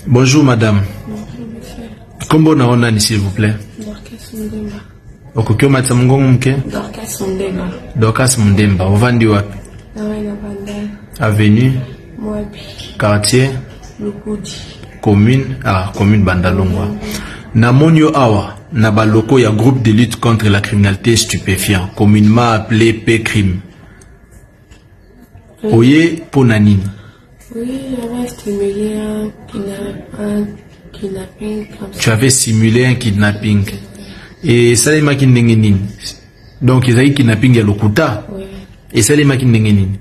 Bonjour madame. Comment on a s'il vous plaît? Okokyo matsamungongo mke? Dorcas Mundemba. Ovandi wapi? Avenue? Quartier? Commune? Commune Bandalongwa. Namonyo awa, nabaloko ya groupe de lutte contre la criminalité stupéfiante, communément appelé P-Crime. Oye Ponanini. Oui, j'avais stimulé un kidnapping comme ça. Tu avais simulé un kidnapping. Et ça les maquines n'engenini. Donc ils avaient kidnapping à l'Okuta. Oui. Et ça les maquines n'engenini.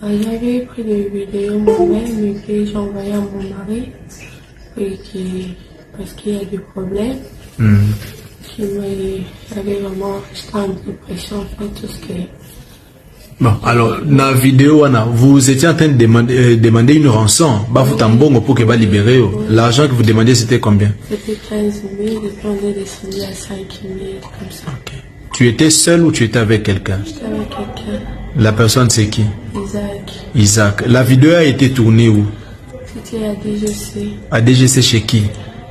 J'avais pris des vidéos moi-même et puis j'ai envoyé à mon mari parce qu'il y a des problèmes. J'avais vraiment j'étais en dépression en fait tout ce qui est. Bon, alors, dans la vidéo, vous étiez en train de demander une rançon. Vous tambongo pour que vous libérez. L'argent que vous demandiez, c'était combien? C'était 15 000, et puis on est descendu à 5 000, comme ça. Okay. Tu étais seul ou tu étais avec quelqu'un? J'étais avec quelqu'un. La personne, c'est qui? Isaac. Isaac. La vidéo a été tournée où? C'était à DGC. À DGC chez qui?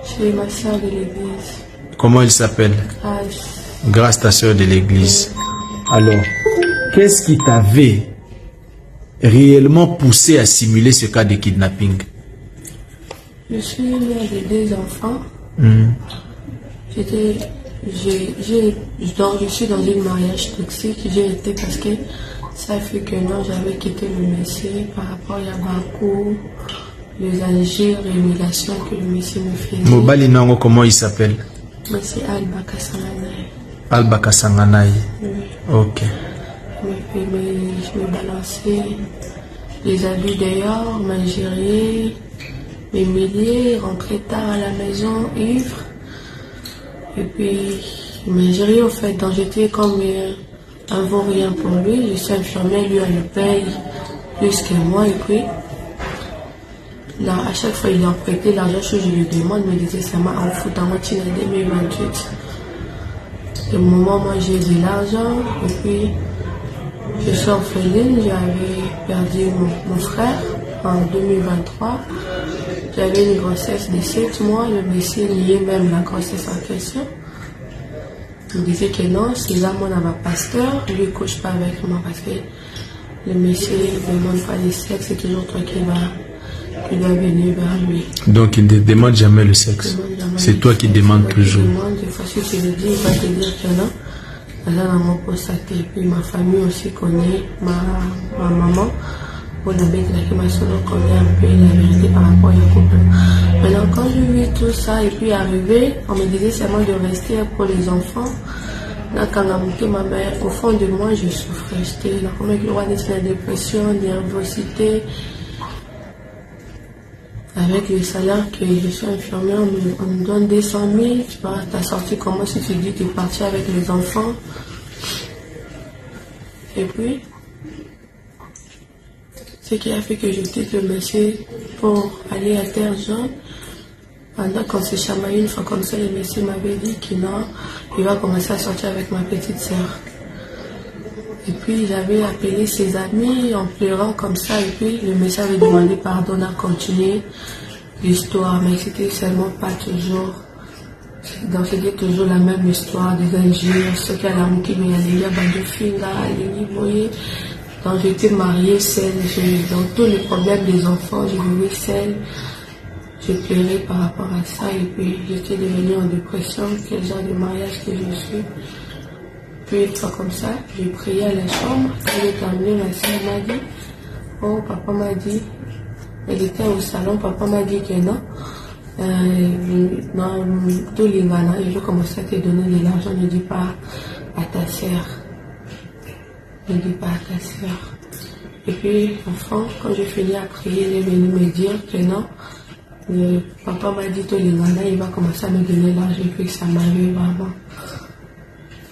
Chez ma soeur de l'église. Comment elle s'appelle? Grâce. Grâce, ta soeur de l'église. Alors, qu'est-ce qui t'avait réellement poussé à simuler ce cas de kidnapping? Je suis mère de 2 enfants. Je suis dans un mariage toxique. J'ai été parce que ça fait que non, j'avais quitté le monsieur par rapport à Bakou, les injures et l'humiliation que le monsieur me faisait. Mobali Nango, comment il s'appelle? Monsieur Alba Kassanganay. Alba Kassanganay. Oui. Ok. Je me balançais les habits dehors, m'ingérier, m'humilier, rentrer tard à la maison, ivre. Et puis, m'ingérier au fait, donc j'étais comme un vaurien pour lui. Je suis infirmière, lui, elle le paye plus que moi. Et puis, là, à chaque fois, il a prêté l'argent que je lui demande, il me disait, ça m'a en foutu en 2028. Et au moment où moi j'ai de l'argent, et puis, je suis orpheline, j'avais perdu mon frère en 2023. J'avais une grossesse de 7 mois, le monsieur niait même la grossesse en question. Il disait que non, c'est là mon pasteur, lui ne couche pas avec moi parce que le monsieur ne demande pas le sexe, c'est toujours toi qui dois venir vers lui. Donc il ne demande jamais le sexe. C'est toi qui demandes toujours. Des fois, si tu le dis, il va te dire que non. Et puis ma famille aussi connaît ma maman. On avait dit que ma soeur connaît un peu la vérité par rapport au couple. Maintenant, quand je vis tout ça et puis arrivé, on me disait seulement de rester pour les enfants. Là, quand on a monté ma mère, au fond de moi, je souffrais. J'étais là, comme la dépression, nervosité. Avec le salaire que je suis infirmière, on me donne 200 000. Tu vois, t'as sorti comment si tu dis que tu es parti avec les enfants. Et puis, ce qui a fait que je quitte le monsieur pour aller à Terre Jaune. Pendant qu'on s'est chamaillé une fois comme ça, le monsieur m'avait dit que non, il va commencer à sortir avec ma petite soeur. Et puis j'avais appelé ses amis en pleurant comme ça. Et puis le monsieur avait demandé pardon à continuer l'histoire. Mais c'était seulement pas toujours. Donc c'était toujours la même histoire des injures. Ce qu'elle a manqué, mais il y a des filles là, vous voyez. Donc j'étais mariée seule. Dans tous les problèmes des enfants, je vivais seule. Je pleurais par rapport à ça. Et puis j'étais devenue en dépression. Quel genre de mariage que je suis. Puis une fois comme ça, j'ai prié à la chambre. Quand j'ai terminé, ma soeur m'a dit, oh, papa m'a dit, elle était au salon, papa m'a dit que non. Non, tous les gars, je vais commencer à te donner de l'argent, ne dis pas à ta soeur. Ne dis pas à ta soeur. Et puis, enfin, quand j'ai fini à prier, il est venu me dire que non. Papa m'a dit tous les gars, il va commencer à me donner l'argent, et puis ça m'arrive vraiment.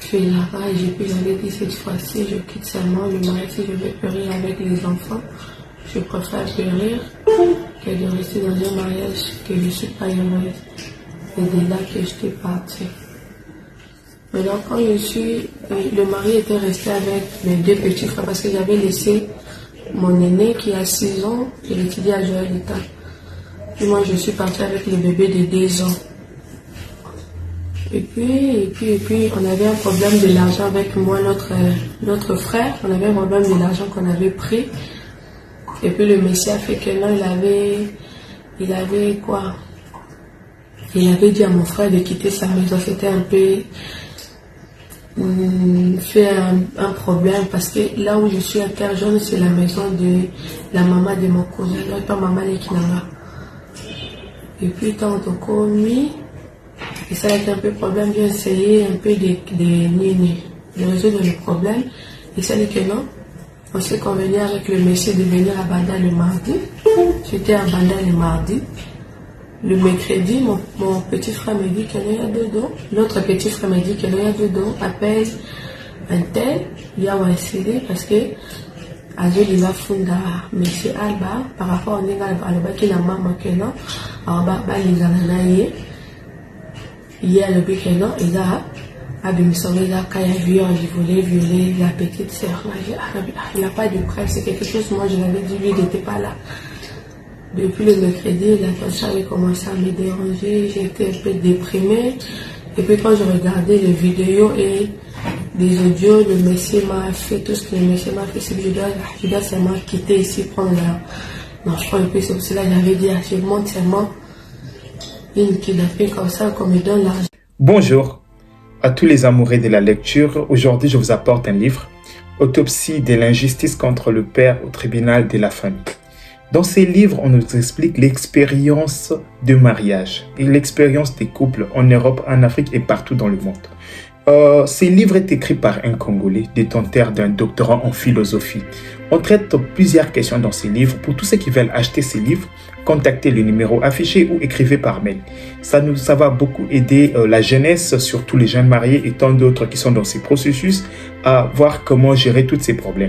Je suis là-bas et puis j'avais dit cette fois-ci, je quitte seulement le mariage si je vais pleurer avec les enfants. Je préfère pleurer que de rester dans un mariage que je ne suis pas heureuse. C'est de là que je suis partie. Maintenant, quand le mari était resté avec mes 2 petits frères parce que j'avais laissé mon aîné qui a 6 ans, il étudie à Joël-État. Puis moi, je suis partie avec le bébé de 2 ans. Et puis, on avait un problème de l'argent avec moi, notre frère. On avait un problème de l'argent qu'on avait pris. Et puis le monsieur a fait que non, il avait quoi? Il avait dit à mon frère de quitter sa maison. C'était un peu fait un problème parce que là où je suis à Terre-Jaune, c'est la maison de la maman de mon cousin, pas maman de Kinanga. Et puis quand on a commis, et ça a été un peu problème, j'ai essayé un peu de résoudre le problème. Et ça dit que non, on s'est convenu avec le monsieur de venir à Banda le mardi. J'étais à Banda le mardi. Le mercredi, mon petit frère me dit qu'il y a dedans. L'autre petit frère me dit qu'il y a dedans. Appelle un tel, il y a un CD parce que il va fonder monsieur Alba par rapport à Alba qui n'a maman que non. Alors, les ananaïs, il y a le but que non, il a abîmé là quand il voulait violer la petite sœur. Il n'a pas de preuve, c'est quelque chose, moi je l'avais dit, lui il n'était pas là. Depuis le mercredi, la tension avait commencé à me déranger, j'étais un peu déprimée. Et puis quand je regardais les vidéos et les audios, le monsieur m'a fait tout ce que le monsieur m'a fait, c'est que je dois seulement quitter ici, prendre l'argent. Et puis c'est pour cela que j'avais dit, je monte seulement une kidnappée comme ça, qu'on me donne l'argent. Bonjour à tous les amoureux de la lecture. Aujourd'hui, je vous apporte un livre, Autopsie de l'injustice contre le père au tribunal de la famille. Dans ces livres, on nous explique l'expérience de mariage et l'expérience des couples en Europe, en Afrique et partout dans le monde. Ces livres est écrit par un Congolais détenteur d'un doctorat en philosophie. On traite plusieurs questions dans ces livres. Pour tous ceux qui veulent acheter ces livres, contactez le numéro affiché ou écrivez par mail. Ça va beaucoup aider la jeunesse, surtout les jeunes mariés et tant d'autres qui sont dans ces processus, à voir comment gérer tous ces problèmes.